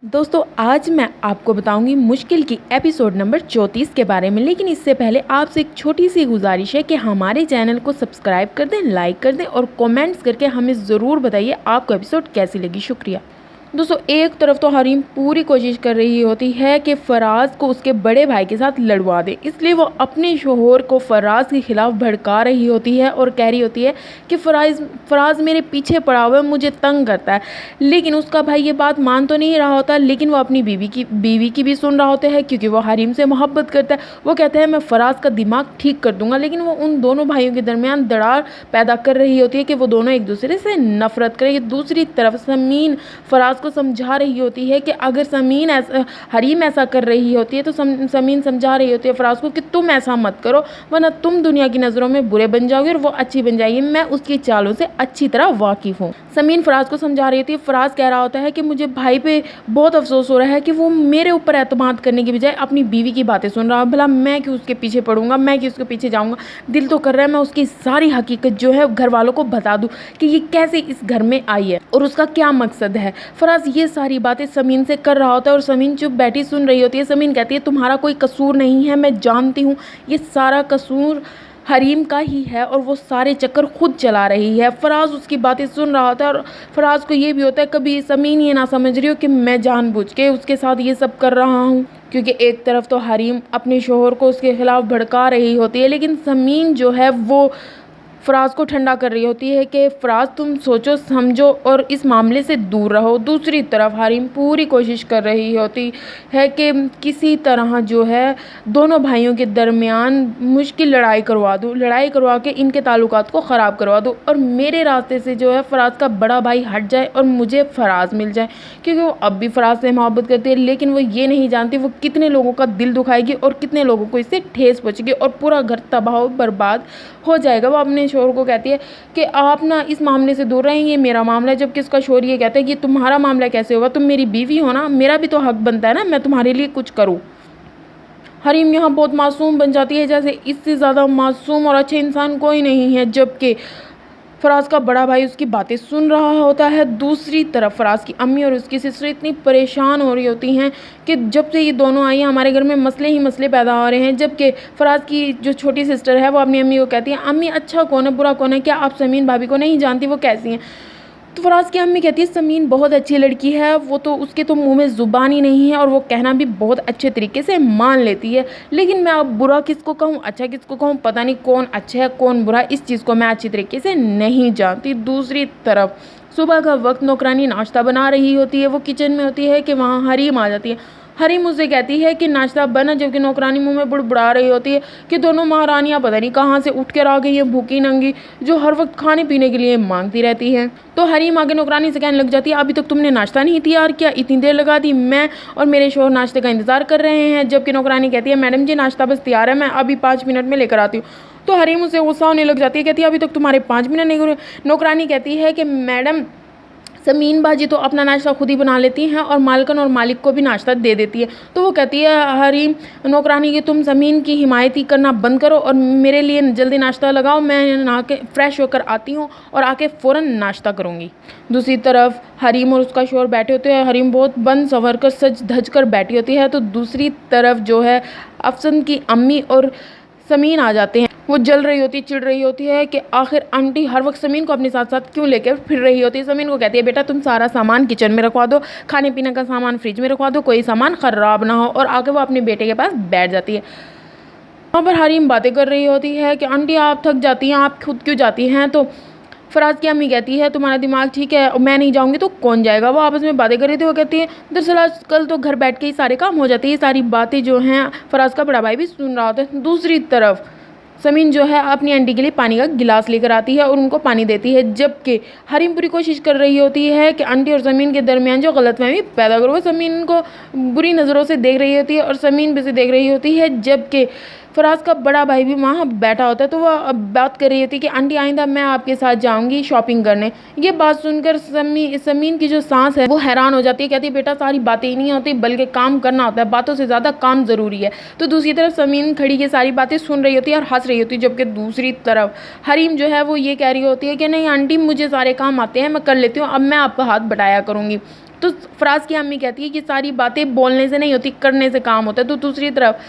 दोस्तों आज मैं आपको बताऊंगी मुश्किल की एपिसोड नंबर 34 के बारे में। लेकिन इससे पहले आपसे एक छोटी सी गुजारिश है कि हमारे चैनल को सब्सक्राइब कर दें, लाइक कर दें और कमेंट्स करके हमें ज़रूर बताइए आपको एपिसोड कैसी लगी। शुक्रिया। दोस्तों एक तरफ तो हरीम पूरी कोशिश कर रही होती है कि फराज को उसके बड़े भाई के साथ लड़वा दे, इसलिए वो अपने शोहर को फराज के खिलाफ भड़का रही होती है और कह रही होती है कि फराज मेरे पीछे पड़ा हुआ है, मुझे तंग करता है। लेकिन उसका भाई ये बात मान तो नहीं रहा होता, लेकिन वो अपनी बीवी की भी सुन रहा होता है क्योंकि वो हरीम से मोहब्बत करता है। वो कहता है मैं फराज का दिमाग ठीक कर दूंगा, लेकिन वो उन दोनों भाइयों के दरमियान दरार पैदा कर रही होती है कि वो दोनों एक दूसरे से नफरत करें। दूसरी तरफ समीन फराज को समझा रही होती है कि अगर हरीम ऐसा कर रही होती है तो समीन समझा रही होती है फराज को कि तुम ऐसा मत करो वरना तुम दुनिया की नज़रों में बुरे बन जाओगे और वो अच्छी बन जाएगी। मैं उसकी चालों से अच्छी तरह वाकिफ़ हूँ। समीन फराज को समझा रही होती है। फराज कह रहा होता है कि मुझे भाई पे बहुत अफसोस हो रहा है कि वो मेरे ऊपर एतमाद करने की बजाय अपनी बीवी की बातें सुन रहा है। भला मैं क्यों उसके पीछे पड़ूंगा, मैं क्यों उसके पीछे जाऊंगा। दिल तो कर रहा है मैं उसकी सारी हकीकत जो है घर वालों को बता दूं कि ये कैसे इस घर में आई है और उसका क्या मकसद है। फराज ये सारी बातें समीन से कर रहा होता है और समीन चुप बैठी सुन रही होती है। समीन कहती है तुम्हारा कोई कसूर नहीं है, मैं जानती हूँ ये सारा कसूर हरीम का ही है और वो सारे चक्कर खुद चला रही है। फराज उसकी बातें सुन रहा होता है और फराज को ये भी होता है कभी समीन ये ना समझ रही हो कि मैं जानबूझ के उसके साथ ये सब कर रहा हूँ, क्योंकि एक तरफ तो हरीम अपने शोहर को उसके खिलाफ भड़का रही होती है, लेकिन समीन जो है वो फराज को ठंडा कर रही होती है कि फराज तुम सोचो समझो और इस मामले से दूर रहो। दूसरी तरफ हरीम पूरी कोशिश कर रही होती है कि किसी तरह जो है दोनों भाइयों के दरमियान मुश्किल लड़ाई करवा के इनके ताल्लुकात को ख़राब करवा दूँ और मेरे रास्ते से जो है फराज का बड़ा भाई हट जाए और मुझे फराज मिल जाए, क्योंकि वो अब भी फराज से मोहब्बत करती है। लेकिन वो ये नहीं जानती वो कितने लोगों का दिल दुखाएगी और कितने लोगों को इससे ठेस पहुँचेगी और पूरा घर तबाह बर्बाद हो जाएगा। वो अपने शोहर को कहती है कि आप ना इस मामले से दूर रहेंगे, मेरा मामला है। जबकि इसका शोहर ये कहता है कि तुम्हारा मामला कैसे होगा, तुम मेरी बीवी हो ना, मेरा भी तो हक बनता है ना मैं तुम्हारे लिए कुछ करूँ। हरीम यहाँ बहुत मासूम बन जाती है, जैसे इससे ज़्यादा मासूम और अच्छे इंसान कोई नहीं है। जबकि फराज का बड़ा भाई उसकी बातें सुन रहा होता है। दूसरी तरफ फराज की अम्मी और उसकी सिस्टर इतनी परेशान हो रही होती हैं कि जब से ये दोनों आई हैं हमारे घर में मसले ही मसले पैदा हो रहे हैं। जबकि फराज की जो छोटी सिस्टर है वो अपनी अम्मी को कहती है अम्मी अच्छा कौन है बुरा कौन है, क्या आप समीन भाभी को नहीं जानती, वो कैसी हैं। तो फराज की अम्मी कहती है समीन बहुत अच्छी लड़की है, वो तो उसके तो मुंह में ज़ुबान ही नहीं है और वो कहना भी बहुत अच्छे तरीके से मान लेती है। लेकिन मैं अब बुरा किसको कहूँ अच्छा किसको कहूँ, पता नहीं कौन अच्छा है कौन बुरा, इस चीज़ को मैं अच्छी तरीके से नहीं जानती। दूसरी तरफ सुबह का वक्त नौकरानी नाश्ता बना रही होती है। वो किचन में होती है कि वहाँ हरीम आ जाती है। हरीम मुझसे कहती है कि नाश्ता बना, जबकि नौकरानी मुंह में बुड़बुड़ा रही होती है कि दोनों महारानियां पता नहीं कहाँ से उठ कर आ गई हैं भूखी नंगी, जो हर वक्त खाने पीने के लिए मांगती रहती है। तो हरीम आगे नौकरानी से कहने लग जाती है अभी तक तुमने नाश्ता नहीं तैयार किया, इतनी देर लगा दी, मैं और मेरे शोहर नाश्ते का इंतजार कर रहे हैं। जबकि नौकरानी कहती है मैडम जी नाश्ता बस तैयार है, मैं अभी 5 मिनट में लेकर आती हूँ। तो हरीम उससे गुस्सा होने लग जाती है, कहती है अभी तक तुम्हारे 5 मिनट नहीं हुए। नौकरानी कहती है कि मैडम समीन बाजी तो अपना नाश्ता खुद ही बना लेती हैं और मालकन और मालिक को भी नाश्ता दे देती है। तो वो कहती है हरीम नौकरानी कि तुम समीन की हिमायत ही करना बंद करो और मेरे लिए जल्दी नाश्ता लगाओ, मैं नहा के फ्रेश होकर आती हूँ और आके फ़ौरन नाश्ता करूँगी। दूसरी तरफ हरीम और उसका शोहर बैठे होते हैं। हरीम बहुत बन संवर कर सज धज कर बैठी होती है। तो दूसरी तरफ जो है अफसन की अम्मी और समीन आ जाते हैं। वो जल रही होती चिढ़ रही होती है कि आखिर आंटी हर वक्त समीन को अपने साथ साथ क्यों लेकर फिर रही होती है। समीन को कहती है बेटा तुम सारा सामान किचन में रखवा दो, खाने पीने का सामान फ्रिज में रखवा दो, कोई सामान ख़राब ना हो। और आके वो अपने बेटे के पास बैठ जाती है। वहाँ पर हरीम बातें कर रही होती है कि आंटी आप थक जाती हैं, आप खुद क्यों जाती हैं। तो फराज की अम्मी कहती है तुम्हारा दिमाग ठीक है, मैं नहीं जाऊंगी तो कौन जाएगा। वो आपस में बातें कर रही थी। वो कहती है दरअसल आजकल तो घर बैठ के ही सारे काम हो जाते हैं। ये सारी बातें जो हैं फराज का बड़ा भाई भी सुन रहा होता है। दूसरी तरफ समीन जो है अपनी आंटी के लिए पानी का गिलास लेकर आती है और उनको पानी देती है। जबकि हरीम पूरी कोशिश कर रही होती है कि आंटी और समीन के दरमियान जो गलतफहमी पैदा करो। वो समीन को बुरी नज़रों से देख रही होती है और समीन भी से देख रही होती है। जबकि फराज का बड़ा भाई भी वहाँ बैठा होता है। तो वह बात कर रही होती है कि आंटी आइंदा मैं आपके साथ जाऊँगी शॉपिंग करने। ये बात सुनकर समीन की जो सांस है वो हैरान हो जाती है। कहती है बेटा सारी बातें ही नहीं होती बल्कि काम करना होता है, बातों से ज़्यादा काम ज़रूरी है। तो दूसरी तरफ समीन खड़ी के सारी बातें सुन रही होती है और हंस रही होती है। जबकि दूसरी तरफ हरीम जो है वो ये कह रही होती है कि नहीं आंटी मुझे सारे काम आते हैं, मैं कर लेती हूँ, अब मैं आपका हाथ बटाया करूँगी। तो फराज की अम्मी कहती है कि सारी बातें बोलने से नहीं होती, करने से काम होता है। तो दूसरी तरफ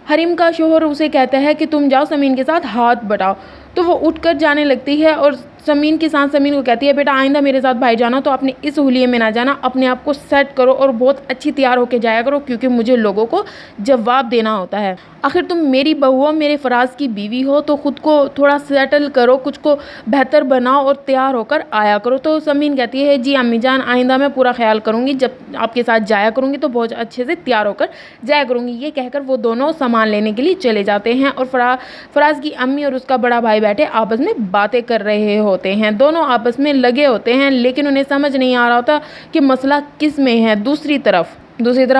हरीम का शोहर उसे कहता है कि तुम जाओ समीन के साथ हाथ बटाओ। तो वो उठकर जाने लगती है और समीन की सांस समीन को कहती है, बेटा आइंदा मेरे साथ भाई जाना तो अपने इस हुलिये में ना जाना, अपने आप को सेट करो और बहुत अच्छी तैयार होकर जाया करो, क्योंकि मुझे लोगों को जवाब देना होता है। आखिर तुम मेरी बहू हो, मेरे फराज की बीवी हो, तो ख़ुद को थोड़ा सेटल करो, कुछ को बेहतर बनाओ और तैयार होकर आया करो। तो समीन कहती है, जी अम्मी जान, आइंदा मैं पूरा ख्याल करूँगी, जब आपके साथ जाया करूँगी तो बहुत अच्छे से तैयार होकर जाया करूँगी। ये कहकर वो दोनों सामान लेने के लिए चले जाते हैं और फराज की अम्मी और उसका बड़ा भाई बैठे आपस में बातें कर रहे होते हैं। दोनों आपस में लगे होते हैं, लेकिन उन्हें समझ नहीं आ रहा होता कि मसला किस में है। दूसरी तरफ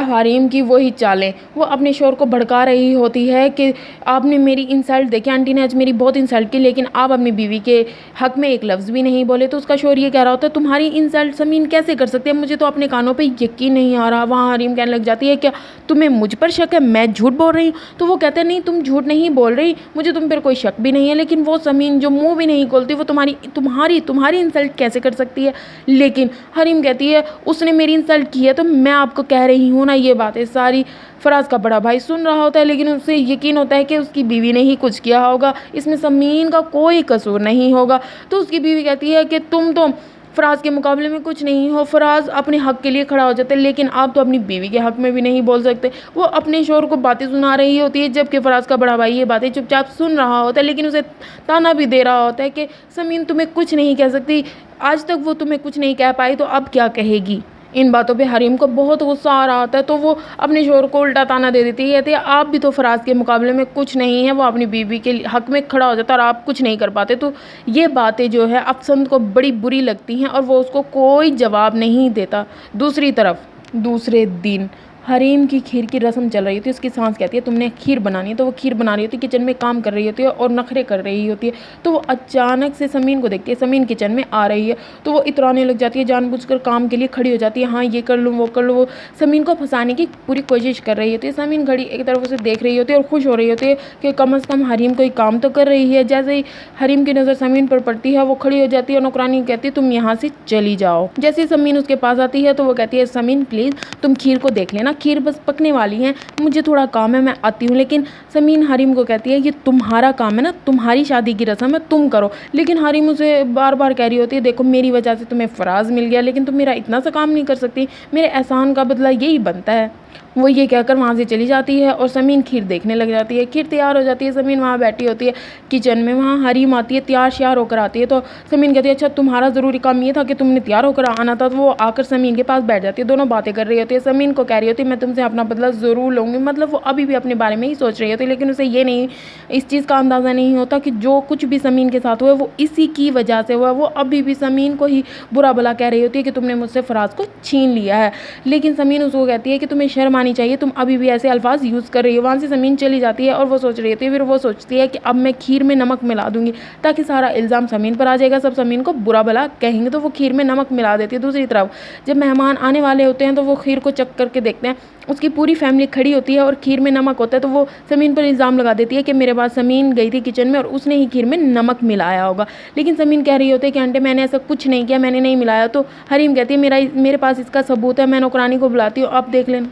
हरीम की वही चालें, वो अपने शोर को भड़का रही होती है कि आपने मेरी इंसल्ट देखी, आंटी ने आज मेरी बहुत इंसल्ट की, लेकिन आप अपनी बीवी के हक में एक लफ्ज़ भी नहीं बोले। तो उसका शोर ये कह रहा होता है, तुम्हारी इंसल्ट समीन कैसे कर सकते हैं, मुझे तो अपने कानों पे यकीन नहीं आ रहा। वहाँ हरीम कहने लग जाती है, क्या तुम्हें मुझ पर शक है, मैं झूठ बोल रही हूँ? तो वो कहते हैं, नहीं तुम झूठ नहीं बोल रही, मुझे तुम पर कोई शक भी नहीं है, लेकिन वो समीन जो मुँह भी नहीं खोलती, वो तुम्हारी इंसल्ट कैसे कर सकती है? लेकिन हरीम कहती है, उसने मेरी इंसल्ट की है तो मैं आपको कह रही हूँ ना। ये बातें सारी फराज का बड़ा भाई सुन रहा होता है, लेकिन उसे यकीन होता है कि उसकी बीवी ने ही कुछ किया होगा, इसमें समीन का कोई कसूर नहीं होगा। तो उसकी बीवी कहती है कि तुम तो फराज के मुकाबले में कुछ नहीं हो, फराज अपने हक के लिए खड़ा हो जाता है, लेकिन आप तो अपनी बीवी के हक में भी नहीं बोल सकते। वो अपने शोहर को बातें सुना रही होती है, जबकि फराज का बड़ा भाई ये बातें चुपचाप सुन रहा होता है, लेकिन उसे ताना भी दे रहा होता है कि समीन तुम्हें कुछ नहीं कह सकती, आज तक वो तुम्हें कुछ नहीं कह पाई तो अब क्या कहेगी। इन बातों पे हरीम को बहुत गुस्सा आ रहा होता है, तो वो अपने शोहर को उल्टा ताना दे देती है, कहती है आप भी तो फराज के मुकाबले में कुछ नहीं है, वो अपनी बीवी के हक में खड़ा हो जाता है और आप कुछ नहीं कर पाते। तो ये बातें जो है अफसंद को बड़ी बुरी लगती हैं और वो उसको कोई जवाब नहीं देता। दूसरी तरफ दूसरे दिन हरीम की खीर की रस्म चल रही होती है। उसकी सांस कहती है तुमने खीर बनानी है, तो वो खीर बना रही होती है, किचन में काम कर रही होती है और नखरे कर रही होती है। तो वो अचानक से समीन को देखती है, समीन किचन में आ रही है, तो वो इतराने लग जाती है, जानबूझकर काम के लिए खड़ी हो जाती है, हाँ ये कर लूँ वो कर लूँ। वो समीन को फंसाने की पूरी कोशिश कर रही होती है। समीन खड़ी एक तरफ उसे देख रही होती है और खुश हो रही होती है कि कम अज़ कम हरीम कोई काम तो कर रही है। जैसे ही हरीम की नज़र समीन पर पड़ती है, वो खड़ी हो जाती है और नौकरानी कहती है तुम यहाँ से चली जाओ। जैसे समीन उसके पास आती है तो वो कहती है समीन प्लीज़ तुम खीर को देख लेना, खीर बस पकने वाली हैं, मुझे थोड़ा काम है, मैं आती हूँ। लेकिन समीन हरीम को कहती है ये तुम्हारा काम है ना, तुम्हारी शादी की रस्म है, तुम करो। लेकिन हरीम उसे बार बार कह रही होती है देखो मेरी वजह से तुम्हें फराज मिल गया, लेकिन तुम मेरा इतना सा काम नहीं कर सकती, मेरे एहसान का बदला यही बनता है। वो ये कहकर वहाँ से चली जाती है और समीन खीर देखने लग जाती है। खीर तैयार हो जाती है, समीन वहाँ बैठी होती है किचन में, वहाँ हरीम आती है, तैयार श्यार होकर आती है। तो समीन कहती है अच्छा तुम्हारा ज़रूरी काम ये था कि तुमने तैयार होकर आना था। तो वो आकर समीन के पास बैठ जाती है, दोनों बातें कर रही होती है। समीन को कह रही होती है मैं तुमसे अपना बदला ज़रूर लूँगी, मतलब वो अभी भी अपने बारे में ही सोच रही होती है, लेकिन उसे ये नहीं, इस चीज़ का अंदाज़ा नहीं होता कि जो कुछ भी समीन के साथ हुआ वो इसी की वजह से हुआ। वो अभी भी समीन को ही बुरा भला कह रही होती है कि तुमने मुझसे फराज को छीन लिया है, लेकिन समीन उसको कहती है कि तुम्हें शर्म आनी चाहिए, तुम अभी भी ऐसे अल्फाज यूज़ कर रही है। वहाँ से समीन चली जाती है और वो सोच रही होती है, फिर वो सोचती है कि अब मैं खीर में नमक मिला दूंगी ताकि सारा इल्ज़ाम समीन पर आ जाएगा, सब समीन को बुरा भला कहेंगे। तो वो खीर में नमक मिला देती है। दूसरी तरफ जब मेहमान आने वाले होते हैं तो वो खीर को चख करके देखते हैं, उसकी पूरी फैमिली खड़ी होती है और खीर में नमक होता है। तो वो समीन पर इल्ज़ाम लगा देती है कि मेरे पास समीन गई थी किचन में और उसने ही खीर में नमक मिलाया होगा, लेकिन समीन कह रही होती है कि आंटी मैंने ऐसा कुछ नहीं किया, मैंने नहीं मिलाया। तो हरीम कहती है मेरे पास इसका सबूत है, मैं नौकरानी को बुलाती हूँ, आप देख लेना।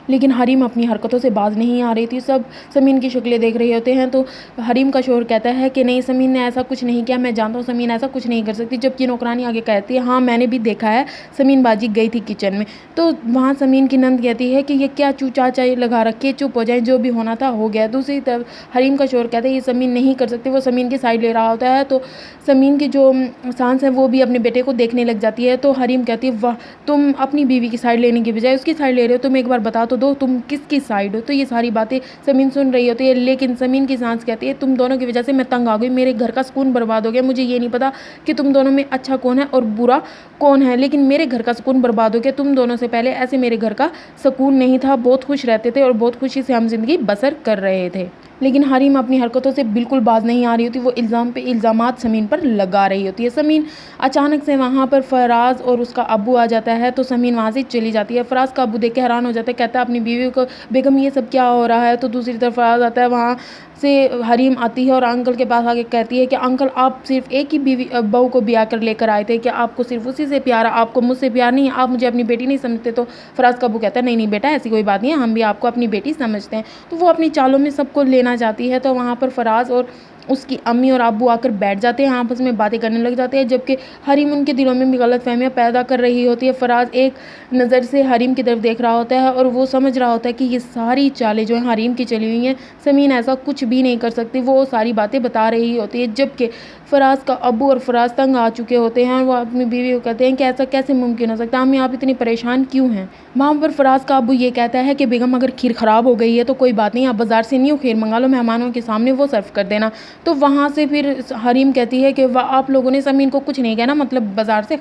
लेकिन हरीम अपनी हरकतों से बाज नहीं आ रही थी, सब समीन की शक्लें देख रहे होते हैं। तो हरीम का शोहर कहता है कि नहीं समीन ने ऐसा कुछ नहीं किया, मैं जानता हूँ समीन ऐसा कुछ नहीं कर सकती, जबकि नौकरानी आगे कहती है हाँ मैंने भी देखा है, समीन बाजी गई थी किचन में। तो वहाँ समीन की नंद कहती है कि ये क्या चूचा चाय लगा रखे, चुप हो जाए, जो भी होना था हो गया। दूसरी तरफ हरीम का शोहर कहता है ये समीन नहीं कर सकती, वो समीन की साइड ले रहा होता है। तो समीन की जो सांस है वो भी अपने बेटे को देखने लग जाती है। तो हरीम कहती है वाह तुम अपनी बीवी की साइड लेने की बजाय उसकी साइड ले रहे हो, तुम एक बार बता तो दो तुम किसकी साइड हो। तो ये सारी बातें समीन सुन रही होती है, लेकिन समीन की सांस कहती है तुम दोनों की वजह से मैं तंग आ गई, मेरे घर का सुकून बर्बाद हो गया, मुझे ये नहीं पता कि तुम दोनों में अच्छा कौन है और बुरा कौन है, लेकिन मेरे घर का सुकून बर्बाद हो गया। तुम दोनों से पहले ऐसे मेरे घर का सुकून नहीं था, बहुत खुश रहते थे और बहुत खुशी से हम जिंदगी बसर कर रहे थे। लेकिन हरीम अपनी हरकतों से बिल्कुल बाज नहीं आ रही होती। वो इल्ज़ाम पे इल्ज़ामात समीन पर लगा रही होती है। समीन अचानक से वहाँ पर फराज और उसका अब्बू आ जाता है तो समीन वहाँ से चली जाती है। फराज का अब्बू देख के हैरान हो जाता है, कहता है अपनी बीवी को, बेगम ये सब क्या हो रहा है। तो दूसरी तरफ फराज आता है, वहाँ से हरीम आती है और अंकल के पास आके कहती है कि अंकल आप सिर्फ एक ही बीवी बहू को ब्याह कर लेकर आए थे, कि आपको सिर्फ उसी से प्यार, आपको मुझसे प्यार नहीं है, आप मुझे अपनी बेटी नहीं समझते। तो फराज का अब्बू कहता है नहीं नहीं बेटा, ऐसी कोई बात नहीं है, हम भी आपको अपनी बेटी समझते हैं। तो वो अपनी चालों में सबको लेना चाहती है। तो वहाँ पर फराज और उसकी अम्मी और अब्बू आकर बैठ जाते हैं, आपस में बातें करने लग जाते हैं, जबकि हरीम उनके दिलों में भी गलतफहमियां पैदा कर रही होती है। फराज एक नज़र से हरीम की तरफ देख रहा होता है और वो समझ रहा होता है कि ये सारी चालें जो हैं हरीम की चली हुई हैं, समीन ऐसा कुछ भी नहीं कर सकती। वो सारी बातें बता रही होती है, जबकि फराज का अब्बू और फराज तंग आ चुके होते हैं। वो अपनी बीवी को कहते हैं कि ऐसा कैसे मुमकिन हो सकता है, अम्मी आप इतनी परेशान क्यों हैं। वहाँ पर फराज का अब्बू ये कहता है कि बेगम अगर खीर ख़राब हो गई है तो कोई बात नहीं, आप बाज़ार से न्यू खीर मंगा लो, मेहमानों के सामने वो सर्व कर देना। तो वहाँ से फिर हरीम कहती है कि आप लोगों ने समीन को कुछ नहीं कहना, मतलब बाज़ार से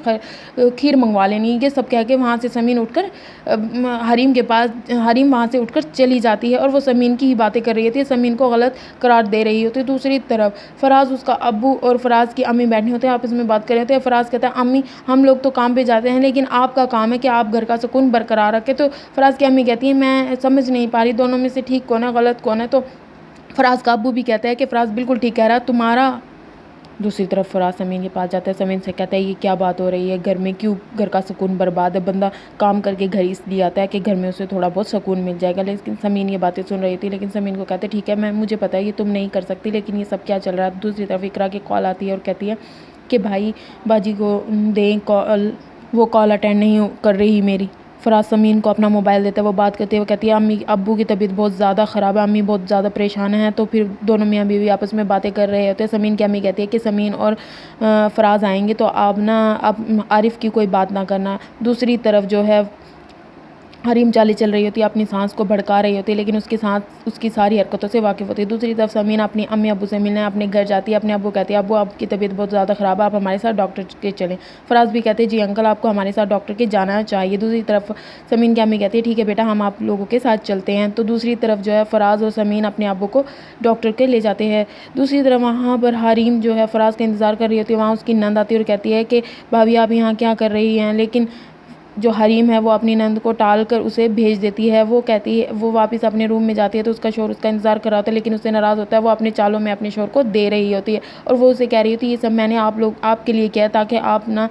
खीर मंगवा लेनी। ये सब कह के वहाँ से समीन उठकर हरीम के पास, हरीम वहाँ से उठकर चली जाती है और वो समीन की ही बातें कर रही होती है, समीन को गलत करार दे रही होती है। दूसरी तरफ फराज, उसका अब्बू और फराज की अम्मी बैठे होते हैं, आपस में बात कर रहे होते हैं। फराज कहता है अम्मी हम लोग तो काम पे जाते हैं, लेकिन आपका काम है कि आप घर का सुकून बरकरार रखें। तो फराज की अम्मी कहती है मैं समझ नहीं पा रही दोनों में से ठीक कौन है, गलत कौन है। तो फराज का अब्बू भी कहता है कि फराज बिल्कुल ठीक कह रहा है तुम्हारा। दूसरी तरफ फराज समीन के पास जाता है, समीन से कहता है ये क्या बात हो रही है, घर में क्यों घर का सुकून बर्बाद है, बंदा काम करके घर इसलिए आता है कि घर में उसे थोड़ा बहुत सुकून मिल जाएगा। लेकिन समीन ये बातें सुन रही थी, लेकिन समीन को कहते ठीक है मैं, मुझे पता है ये तुम नहीं कर सकती, लेकिन ये सब क्या चल रहा है। दूसरी तरफ इकरा की कॉल आती है और कहती है कि भाई बाजी को दें कॉल, वो कॉल अटेंड नहीं कर रही मेरी। फराज समीन को अपना मोबाइल देता है, वो बात करते हुए कहती है अम्मी अब्बू की तबीयत बहुत ज़्यादा ख़राब है, अम्मी बहुत ज़्यादा परेशान हैं। तो फिर दोनों मियाँ बीवी आपस में बातें कर रहे होते हैं। समीन की अम्मी कहती है कि समीन और फराज आएंगे तो आप ना, अब आरिफ की कोई बात ना करना। दूसरी तरफ जो है हरीम चाली चल रही होती है, अपनी सांस को भड़का रही होती है, लेकिन उसकी सांस उसकी सारी हरकतों से वाकिफ़ होती है। दूसरी तरफ समीन अपनी अम्मी अब्बू से मिलने अपने घर जाती है। अपने अब्बू कहती है अब्बू आपकी तबीयत बहुत ज़्यादा ख़राब है, आप हमारे साथ डॉक्टर के चलें। फराज भी कहते हैं जी अंकल आपको हमारे साथ डॉक्टर के जाना चाहिए। दूसरी तरफ समीन की अम्मी कहती है ठीक है बेटा हम आप लोगों के साथ चलते हैं। तो दूसरी तरफ जो है फराज और समीन अपने अब्बू को डॉक्टर के ले जाते हैं। दूसरी तरफ वहाँ पर हरीम जो है फराज का इंतज़ार कर रही होती है, वहाँ उसकी नंद आती है और कहती है कि भाभी आप यहाँ क्या कर रही हैं। लेकिन जो हरीम है वो अपनी नंद को टाल कर उसे भेज देती है। वो कहती है, वो वापस अपने रूम में जाती है तो उसका शोर उसका इंतज़ार कर रहा होता है, लेकिन उससे नाराज़ होता है। वो अपने चालों में अपने शोर को दे रही होती है और वो उसे कह रही होती है ये सब मैंने आप लोग आपके लिए किया ताकि आप ना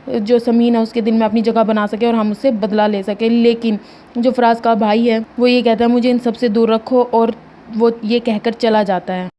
जो समीन है उसके दिल में अपनी जगह बना सके और हम उससे बदला ले सके। लेकिन जो फराज का भाई है वो ये कहता है मुझे इन सब से दूर रखो, और वो ये कहकर चला जाता है।